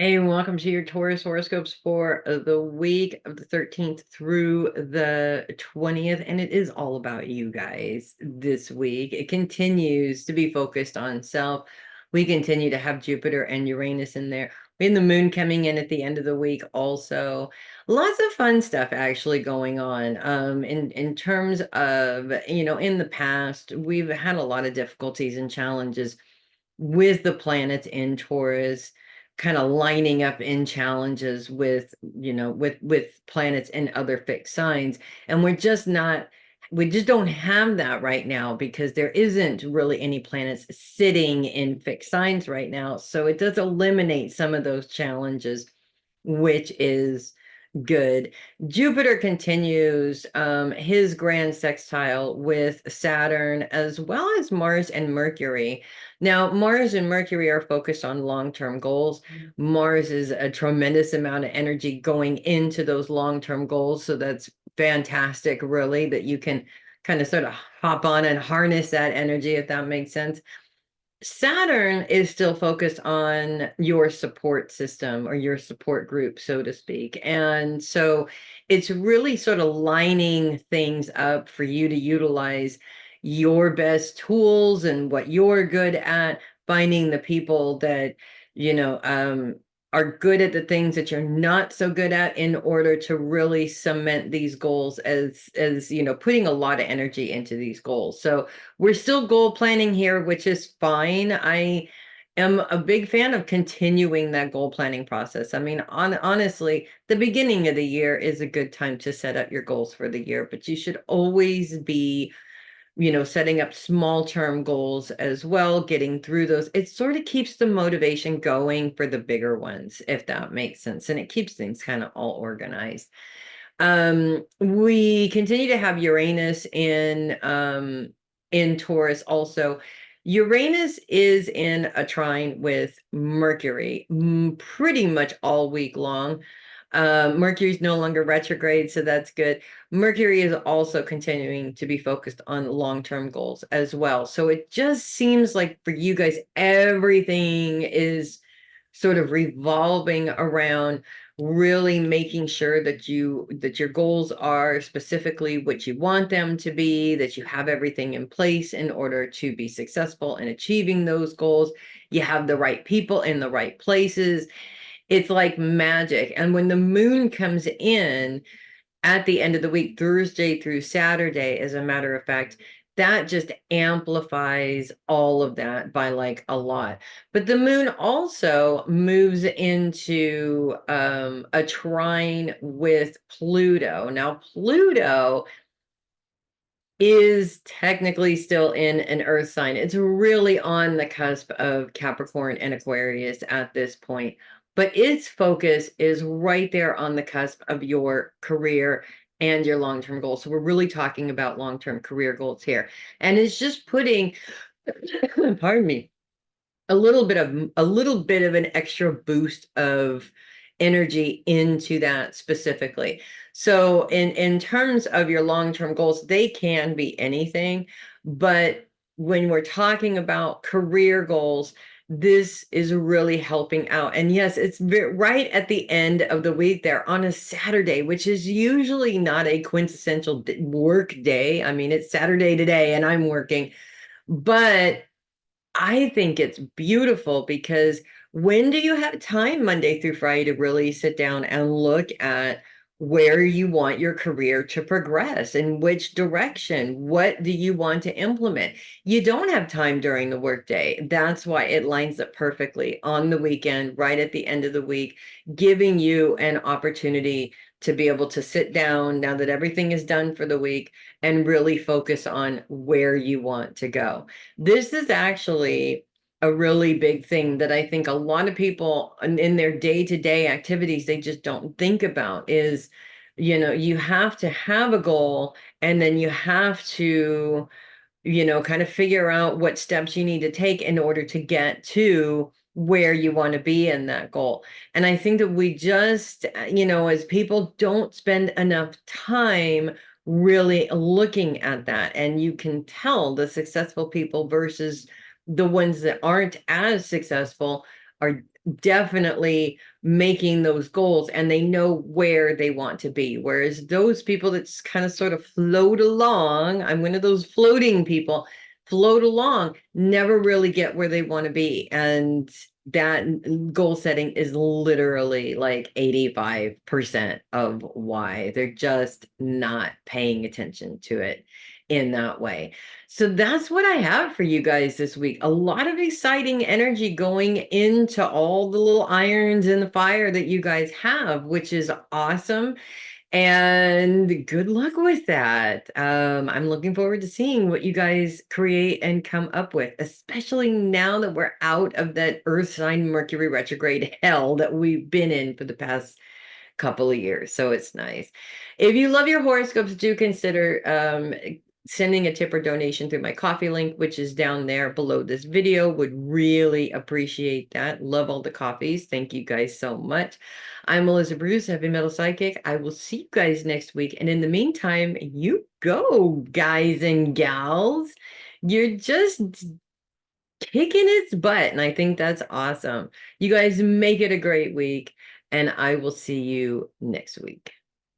Hey, and welcome to your Taurus horoscopes for the week of the 13th through the 20th. And it is all about you guys this week. It continues to be focused on self. We continue to have Jupiter and Uranus in there. We have the moon coming in at the end of the week also. Lots of fun stuff actually going on. In terms of, in the past, we've had a lot of difficulties and challenges with the planets in Taurus kind of lining up in challenges with with planets in other fixed signs, and we just don't have that right now because there isn't really any planets sitting in fixed signs right now, so it does eliminate some of those challenges, which is good. Jupiter continues his grand sextile with Saturn as well as Mars and Mercury. Now, Mars and Mercury are focused on long-term goals. Mars is a tremendous amount of energy going into those long-term goals. So that's fantastic, really, that you can kind of sort of hop on and harness that energy, if that makes sense. Saturn is still focused on your support system or your support group, so to speak. And so it's really sort of lining things up for you to utilize your best tools and what you're good at, finding the people that, you know, um, are good at the things that you're not so good at in order to really cement these goals as putting a lot of energy into these goals. So we're still goal planning here, which is fine. I am a big fan of continuing that goal planning process. I mean, honestly, the beginning of the year is a good time to set up your goals for the year, but you should always be, setting up small term goals as well, getting through those. It sort of keeps the motivation going for the bigger ones, if that makes sense. And it keeps things kind of all organized. We continue to have Uranus in Taurus also. Uranus is in a trine with Mercury pretty much all week long. Mercury's no longer retrograde, so that's good. Mercury is also continuing to be focused on long-term goals as well. So it just seems like for you guys, everything is sort of revolving around really making sure that your goals are specifically what you want them to be, that you have everything in place in order to be successful in achieving those goals. You have the right people in the right places. It's like magic. And when the moon comes in at the end of the week, Thursday through Saturday, as a matter of fact, that just amplifies all of that by like a lot. But the moon also moves into a trine with Pluto. Now, Pluto is technically still in an earth sign. It's really on the cusp of Capricorn and Aquarius at this point, but its focus is right there on the cusp of your career and your long-term goals. So we're really talking about long-term career goals here. And it's just putting, pardon me, a little bit of an extra boost of energy into that specifically. So in terms of your long-term goals, they can be anything, but when we're talking about career goals, this is really helping out. And yes, it's right at the end of the week there on a Saturday, which is usually not a quintessential work day. I mean, it's Saturday today and I'm working, but I think it's beautiful because when do you have time Monday through Friday to really sit down and look at where you want your career to progress, in which direction? What do you want to implement? You don't have time during the workday. That's why it lines up perfectly on the weekend, right at the end of the week, giving you an opportunity to be able to sit down now that everything is done for the week and really focus on where you want to go. This is actually a really big thing that I think a lot of people in their day-to-day activities, they just don't think about is, you have to have a goal and then you have to, kind of figure out what steps you need to take in order to get to where you want to be in that goal. And I think that we just, as people don't spend enough time really looking at that. And you can tell the successful people versus the ones that aren't as successful are definitely making those goals and they know where they want to be. Whereas those people that just kind of sort of float along, I'm one of those floating people, float along, never really get where they want to be. And that goal setting is literally like 85% of why they're just not paying attention to it in that way. So that's what I have for you guys this week. A lot of exciting energy going into all the little irons in the fire that you guys have, which is awesome. And good luck with that. I'm looking forward to seeing what you guys create and come up with, especially now that we're out of that Earth sign Mercury retrograde hell that we've been in for the past couple of years. So it's nice. If you love your horoscopes, do consider sending a tip or donation through my coffee link, which is down there below this video. Would really appreciate that. Love all the coffees. Thank you guys so much. I'm Melissa Bruce, Heavy Metal Psychic. I will see you guys next week. And in the meantime, you go, guys and gals. You're just kicking its butt. And I think that's awesome. You guys make it a great week. And I will see you next week.